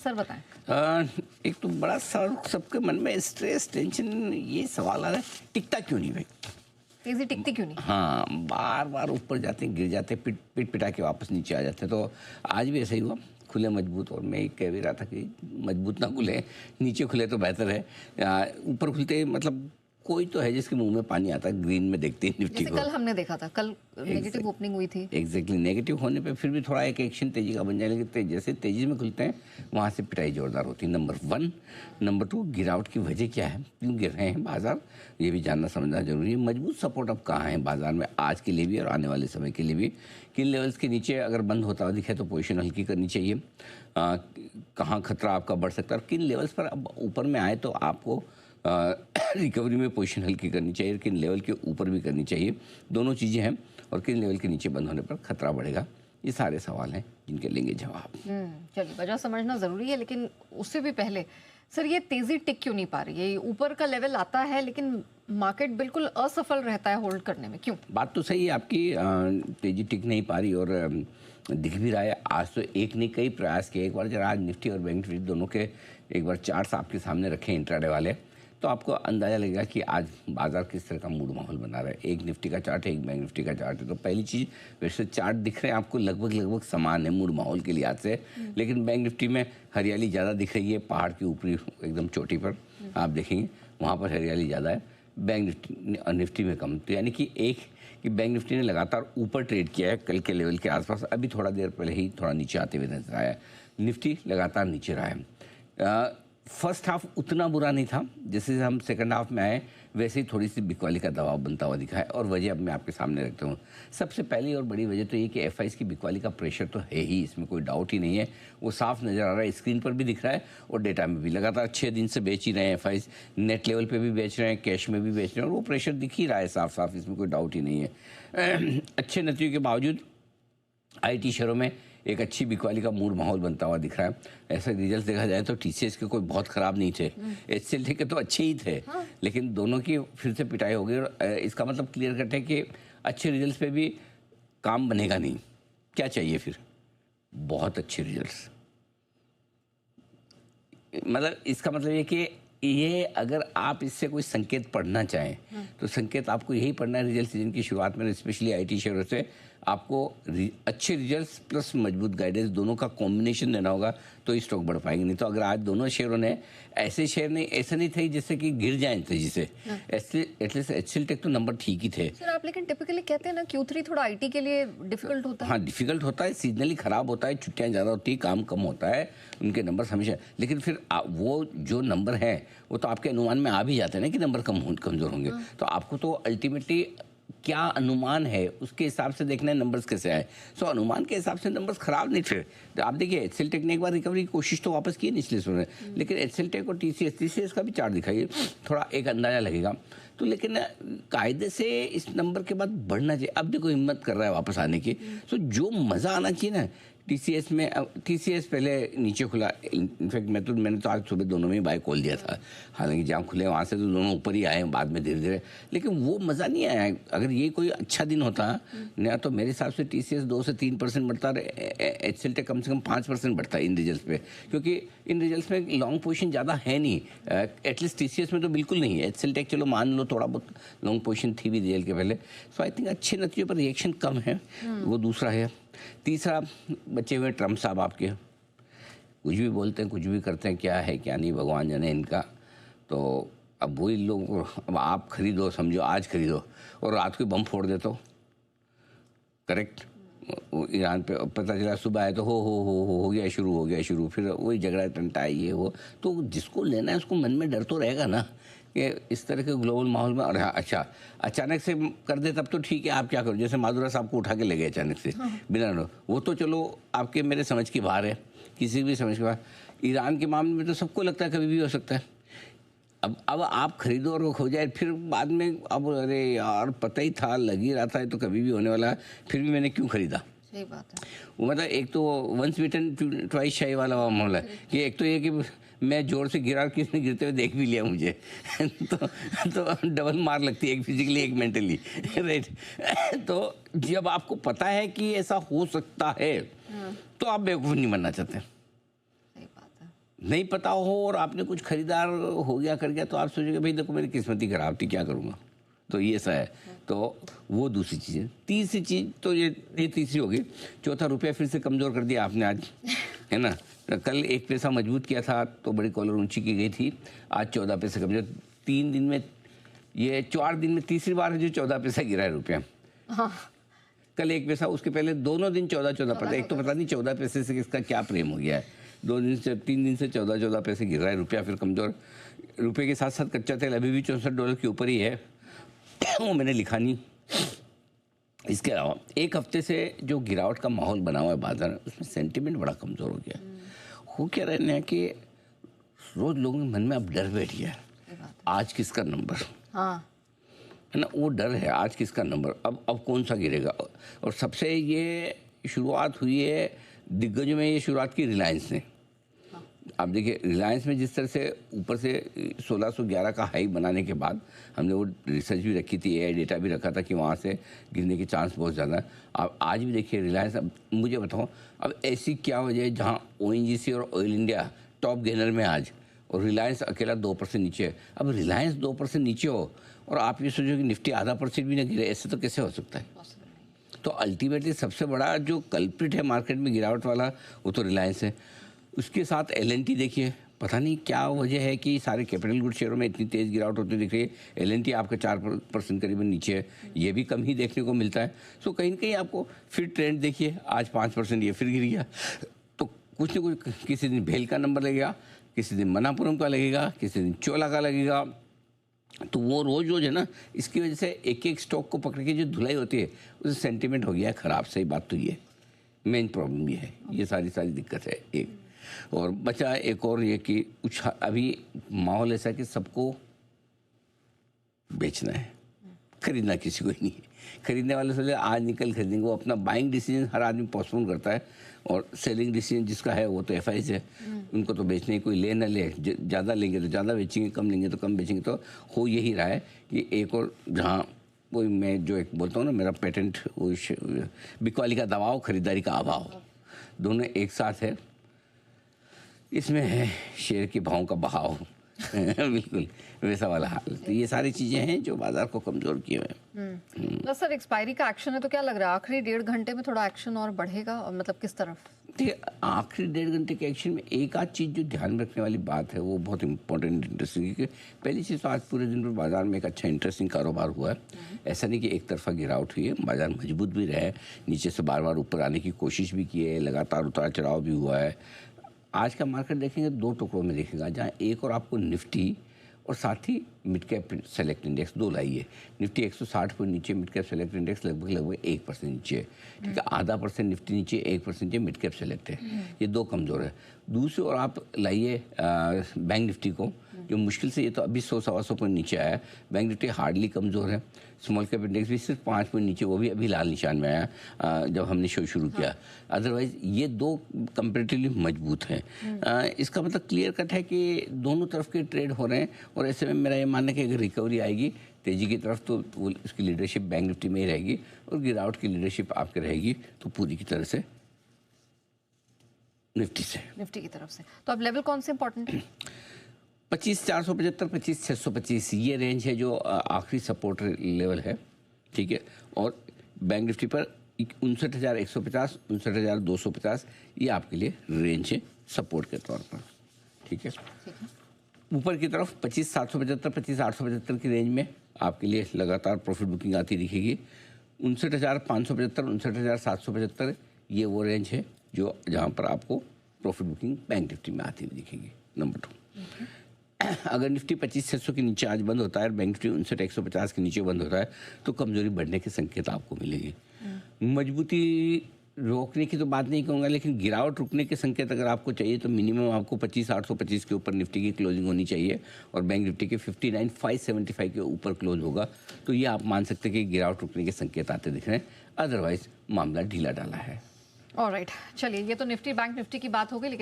Sir बताएं। एक तो बड़ा सवाल सबके मन में स्ट्रेस टेंशन ये सवाल आ रहा है, टिकता क्यों नहीं भाई? तेजी टिकती क्यों नहीं? हाँ, बार बार ऊपर जाते हैं, गिर जाते हैं, पिट पिटा के वापस नीचे आ जाते हैं। तो आज भी ऐसा ही हुआ, खुले मजबूत। और मैं कह भी रहा था कि मजबूत ना खुले, नीचे खुले तो बेहतर है। ऊपर खुलते मतलब कोई तो है जिसके मुंह में पानी आता है ग्रीन में देखते हैं निफ्टी को। कल हमने देखा था, कल नेगेटिव ओपनिंग हुई थी। एग्जैक्टली, नेगेटिव होने पे फिर भी थोड़ा एक एक्शन तेजी का बन जाए, लेकिन जैसे तेजी में खुलते हैं वहाँ से पिटाई जोरदार होती है, नंबर 1। नंबर 2, गिरावट की वजह क्या है, क्यों गिर रहे हैं बाजार, ये भी जानना समझना जरूरी है। मजबूत सपोर्ट अब कहाँ है बाजार में आज के लिए भी और आने वाले समय के लिए भी? किन लेवल्स के नीचे अगर बंद होता हुआ दिखे तो पोजीशन हल्की करनी चाहिए। कहाँ खतरा आपका बढ़ सकता है, और किन लेवल्स पर अब ऊपर में आए तो आपको रिकवरी में पोजीशन हल्की करनी चाहिए, किन लेवल के ऊपर भी करनी चाहिए, दोनों चीज़ें हैं। और किन लेवल के नीचे बंद होने पर खतरा बढ़ेगा, ये सारे सवाल हैं जिनके लेंगे जवाब। चलिए, वजह समझना ज़रूरी है, लेकिन उससे भी पहले सर ये तेज़ी टिक क्यों नहीं पा रही है? ऊपर का लेवल आता है लेकिन मार्केट बिल्कुल असफल रहता है होल्ड करने में, क्यों? बात तो सही है आपकी, तेजी टिक नहीं पा रही और दिख भी रहा है। आज तो एक ने कई प्रयास किए, एक बार जरा आज निफ्टी और बैंक निफ्टी दोनों के एक बार चार्ट्स आपके सामने रखे इंट्राडे वाले, तो आपको अंदाज़ा लगेगा कि आज बाजार किस तरह का मूड माहौल बना रहा है। एक निफ्टी का चार्ट है, एक बैंक निफ्टी का चार्ट है। तो पहली चीज़, वैसे चार्ट दिख रहे हैं आपको लगभग समान है मूड माहौल के लिहाज से, लेकिन बैंक निफ्टी में हरियाली ज़्यादा दिख रही है। पहाड़ की ऊपरी एकदम चोटी पर आप देखेंगे वहाँ पर हरियाली ज़्यादा है, बैंक निफ्टी में कम। तो यानी कि बैंक निफ्टी ने लगातार ऊपर ट्रेड किया है कल के लेवल के आसपास, अभी थोड़ा देर पहले ही थोड़ा नीचे आते हुए नजर आया है। निफ्टी लगातार नीचे रहा है। फर्स्ट हाफ उतना बुरा नहीं था, जैसे हम सेकंड हाफ में आए वैसे ही थोड़ी सी बिकवाली का दबाव बनता हुआ दिखा है। और वजह अब मैं आपके सामने रखता हूँ। सबसे पहली और बड़ी वजह तो ये कि एफआईज की बिकवाली का प्रेशर तो है ही, इसमें कोई डाउट ही नहीं है। वो साफ नज़र आ रहा है, स्क्रीन पर भी दिख रहा है और डेटा में भी। लगातार 6 दिन से बेच ही रहे हैं एफआईज, नेट लेवल पर भी बेच रहे हैं, कैश में भी बेच रहे हैं, और वो प्रेशर दिख ही रहा है साफ साफ, इसमें कोई डाउट ही नहीं है। अच्छे नतीजों के बावजूद IT शेयरों में एक अच्छी बिकवाली का मूड माहौल बनता हुआ दिख रहा है। ऐसे रिजल्ट देखा जाए तो TCS के कोई बहुत ख़राब नहीं थे, HCL के तो अच्छे ही थे, लेकिन दोनों की फिर से पिटाई हो गई। और इसका मतलब क्लियर कट है कि अच्छे रिजल्ट्स पे भी काम बनेगा नहीं। क्या चाहिए फिर? बहुत अच्छे रिजल्ट्स। मतलब इसका मतलब ये कि ये अगर आप इससे कोई संकेत पढ़ना चाहें तो संकेत आपको यही पढ़ना है रिजल्ट सीजन की शुरुआत में, स्पेशली IT शेयरों से आपको अच्छे रिजल्ट्स प्लस मजबूत गाइडेंस दोनों का कॉम्बिनेशन देना होगा, तो स्टॉक बढ़ पाएंगे। नहीं तो अगर आज दोनों शेयरों ने ऐसे शेयर नहीं, ऐसा नहीं थे जिससे कि गिर जाए तेजी से, एटलीस्ट HCL टेक तो नंबर ठीक ही थे। सर आप लेकिन टिपिकली कहते हैं ना Q3 थोड़ा IT के लिए डिफिकल्ट होता है। हाँ, डिफिकल्ट होता है, सीजनली खराब होता है, छुट्टियाँ ज़्यादा होती है, काम कम होता है, उनके नंबर हमेशा। लेकिन फिर वो जो नंबर है वो तो आपके अनुमान में आ भी जाते हैं ना कि नंबर कमज़ोर होंगे। तो आपको तो अल्टीमेटली क्या अनुमान है उसके हिसाब से देखना है नंबर्स कैसे आए। सो अनुमान के हिसाब से नंबर्स खराब नहीं थे। तो आप देखिए HCL टेक ने एक बार रिकवरी की कोशिश तो वापस की निचले स्तर में, लेकिन HCL टेक और TCS का भी चार्ट दिखाइए, थोड़ा एक अंदाजा लगेगा। तो लेकिन कायदे से इस नंबर के बाद बढ़ना चाहिए। अब देखो हिम्मत कर रहा है वापस आने की, तो जो मज़ा आना चाहिए ना TCS पहले नीचे खुला। इनफैक्ट मैंने तो आज सुबह दोनों में ही बाय खोल दिया था, हालांकि जहाँ खुले वहाँ से तो दोनों ऊपर ही आए बाद में धीरे धीरे, लेकिन वो मज़ा नहीं आया। अगर ये कोई अच्छा दिन होता ना तो मेरे हिसाब से TCS 2 से 3% बढ़ता, HCL टेक कम से कम 5% बढ़ता इन रिजल्ट्स पे, क्योंकि इन रिजल्ट्स में लॉन्ग पोजीशन ज़्यादा है नहीं। एटलीस्ट TCS में तो बिल्कुल नहीं है। HCL टेक चलो मान लो थोड़ा बहुत लॉन्ग पोजीशन थी भी रिजल्ट के पहले। सो आई थिंक अच्छे नतीजों पर रिएक्शन कम है, वो दूसरा है। तीसरा, बचे हुए ट्रम्प साहब आपके कुछ भी बोलते हैं, कुछ भी करते हैं, क्या है क्या नहीं भगवान जाने इनका। तो अब वही लोगों को, अब आप खरीदो, समझो आज खरीदो और रात को बम फोड़ दे तो करेक्ट। ईरान पे पता चला सुबह आए तो हो गया शुरू, फिर वही झगड़ा टंटा ये वो। तो जिसको लेना है उसको मन में डर तो रहेगा ना कि इस तरह के ग्लोबल माहौल में। और अच्छा, अचानक से कर दे तब तो ठीक है, आप क्या करो, जैसे माधुरा साहब को उठा के ले गए अचानक से बिना वो तो चलो आपके मेरे समझ की बाहर है, किसी भी समझ के बाहर। ईरान के मामले में तो सबको लगता है कभी भी हो सकता है। अब आप खरीदो और वो खो जाए, फिर बाद में अब अरे यार पता ही था, लग ही रहा था तो कभी भी होने वाला है, फिर भी मैंने क्यों खरीदा। सही बात है। वो मतलब एक तो वंस बीटन ट्वाइस शाई वाला मामला है कि एक तो ये कि मैं जोर से गिरा, किसने गिरते हुए देख भी लिया मुझे तो डबल मार लगती है, एक फिजिकली एक मेंटली, राइट। तो जब आपको पता है कि ऐसा हो सकता है तो आप बेवकूफ़ नहीं बनना चाहते। सही बात है। नहीं पता हो और आपने कुछ खरीदार हो गया कर गया तो आप सोचोगे भाई देखो मेरी किस्मत ही खराब थी, क्या करूँगा। तो ये सा है, तो वो दूसरी चीज़ है। तीसरी चीज़ तो ये तीसरी होगी। चौथा, रुपया फिर से कमज़ोर कर दिया आपने आज, है ना। कल 1 पैसा मजबूत किया था तो बड़ी कॉलर ऊंची की गई थी, आज 14 पैसे कमज़ोर। 3 दिन में, ये 4 दिन में तीसरी बार है जो 14 पैसा गिरा है रुपया। हाँ। कल 1 पैसा, उसके पहले दोनों दिन 14 पता। एक तो पता नहीं 14 पैसे से किसका क्या प्रेम हो गया है। 3 दिन से 14 पैसे गिर रहा है रुपया, फिर कमज़ोर। रुपये के साथ साथ कच्चा तेल अभी भी $64 के ऊपर ही है, वो मैंने लिखा नहीं। इसके अलावा 1 हफ्ते से जो गिरावट का माहौल बना हुआ है बाजार में, उसमें सेंटिमेंट बड़ा कमज़ोर हो गया। हो क्या रहने हैं कि रोज़ लोगों के मन में अब डर बैठ गया है, आज किसका नंबर, हाँ, है ना। वो डर है, आज किसका नंबर, अब कौन सा गिरेगा। और सबसे ये शुरुआत हुई है दिग्गजों में, ये शुरुआत की रिलायंस ने। आप देखिए रिलायंस में जिस तरह से ऊपर से 1611 का हाई बनाने के बाद, हमने वो रिसर्च भी रखी थी, एआई डेटा भी रखा था कि वहाँ से गिरने के चांस बहुत ज़्यादा है। आप आज भी देखिए रिलायंस, अब मुझे बताओ अब ऐसी क्या वजह है जहाँ ओएनजीसी और ऑयल इंडिया टॉप गेनर में आज, और रिलायंस अकेला 2% नीचे है। अब रिलायंस 2% नीचे हो और आप ये सोचो कि निफ्टी ½% भी ना गिरे, ऐसे तो कैसे हो सकता है। तो अल्टीमेटली सबसे बड़ा जो कल्प्रिट है मार्केट में गिरावट वाला, वो तो रिलायंस है। उसके साथ एलएनटी देखिए, पता नहीं क्या वजह है कि सारे कैपिटल गुड शेयरों में इतनी तेज़ गिरावट होती दिख रही है। एलएनटी आपका 4% करीबन नीचे है, ये भी कम ही देखने को मिलता है। सो कहीं ना कहीं आपको फिर ट्रेंड देखिए, आज 5% ये फिर गिर गया। तो कुछ ना कुछ, किसी दिन भेल का नंबर लगेगा, किसी दिन मनापुरम का लगेगा, किसी दिन चोला का लगेगा। तो वो रोज़ है ना, इसकी वजह से एक एक स्टॉक को पकड़ के जो धुलाई होती है, उससे सेंटीमेंट हो गया है ख़राब। सही बात तो ये मेन प्रॉब्लम ये है, ये सारी दिक्कत है एक। और बचा एक और ये कि अभी माहौल ऐसा कि सबको बेचना है, खरीदना किसी को ही नहीं है। खरीदने वाले सोचे आज निकल खरीदेंगे, वो अपना बाइंग डिसीजन हर आदमी पोस्टपोन करता है, और सेलिंग डिसीजन जिसका है वो तो एफआईज है, उनको तो बेचने कोई ले ना ले, ज़्यादा लेंगे तो ज़्यादा बेचेंगे, कम लेंगे तो कम बेचेंगे। तो हो यही रहा है कि एक और जहाँ वही मैं जो एक बोलता हूँ ना, मेरा पेटेंट वो बिकवाली का दबाव, खरीदारी का अभाव, दोनों एक साथ है। इसमें है शेयर के भावों का बहाव बिल्कुल वैसा वाला हाल। तो ये सारी चीज़ें हैं जो बाजार को कमज़ोर किए हुए हैं। बस सर, एक्सपायरी का एक्शन है तो क्या लग रहा है आखिरी 1.5 घंटे में थोड़ा एक्शन और बढ़ेगा, और मतलब किस तरफ? देखिए आखिरी 1.5 घंटे के एक्शन में एक आध चीज़ जो ध्यान रखने वाली बात है, वो बहुत इंपॉर्टेंट इंटरेस्टिंग है। पहली चीज़ तो आज पूरे दिन पर बाजार में एक अच्छा इंटरेस्टिंग कारोबार हुआ है। ऐसा नहीं कि एक तरफा गिरावट हुई है, बाजार मजबूत भी रहे, नीचे से बार बार ऊपर आने की कोशिश भी की है, लगातार उतार चढ़ाव भी हुआ है। आज का मार्केट देखेंगे 2 टुकड़ों में देखेगा, जहाँ एक और आपको निफ्टी और साथ ही मिड कैप सेलेक्ट इंडेक्स 2 लाइए। निफ्टी 160 पॉइंट नीचे, मिड कैप सेलेक्ट इंडेक्स लगभग 1% नीचे है, ठीक है। ½ % निफ्टी नीचे, 1% नीचे मिड कैप सेलेक्ट है, ये 2 कमज़ोर है। दूसरी ओर आप लाइए बैंक निफ्टी को, जो मुश्किल से, ये तो अभी 100-125 पॉइंट नीचे आया है। बैंक निफ्टी हार्डली कमज़ोर है। स्मॉल कैप इंडेक्स भी सिर्फ 5 पॉइंट नीचे, वो भी अभी लाल निशान में आया जब हमने शो शुरू किया। अदरवाइज ये 2 कंपेरेटिवली मजबूत हैं। इसका मतलब क्लियर कट है कि दोनों तरफ के ट्रेड हो रहे हैं, और ऐसे में मेरा ये मानना है कि अगर रिकवरी आएगी तेज़ी की तरफ तो उसकी लीडरशिप बैंक निफ्टी में ही रहेगी, और गिरावट की लीडरशिप आपके रहेगी तो पूरी की तरह से निफ्टी की तरफ से। तो अब लेवल कौन से इंपॉर्टेंट है? 25,475, 25,625 ये रेंज है जो आखिरी सपोर्ट लेवल है, ठीक है। और बैंक निफ्टी पर 59,150, 59,250 ये आपके लिए रेंज है सपोर्ट के तौर पर, ठीक है। ऊपर की तरफ 25,775, 25,875 की रेंज में आपके लिए लगातार प्रॉफिट बुकिंग आती दिखेगी। 59,575, 59,775 ये वो रेंज है जो जहाँ पर आपको प्रॉफिट बुकिंग बैंक निफ्टी में आती हुई दिखेगी। नंबर 2, अगर निफ्टी 25,600 के नीचे आज बंद होता है और बैंक निफ्टी 59,150 के नीचे बंद होता है तो कमजोरी बढ़ने के संकेत आपको मिलेंगे। मजबूती रोकने की तो बात नहीं कहूँगा, लेकिन गिरावट रुकने के संकेत अगर आपको चाहिए तो मिनिमम आपको 25,825 के ऊपर निफ्टी की क्लोजिंग होनी चाहिए, और बैंक निफ्टी के 59,575 के ऊपर क्लोज होगा तो ये आप मान सकते हैं कि गिरावट रुकने के संकेत आते दिख रहे हैं। अदरवाइज मामला ढीला डाला है। ऑलराइट, चलिए ये तो निफ्टी बैंक निफ्टी की बात हो गई, लेकिन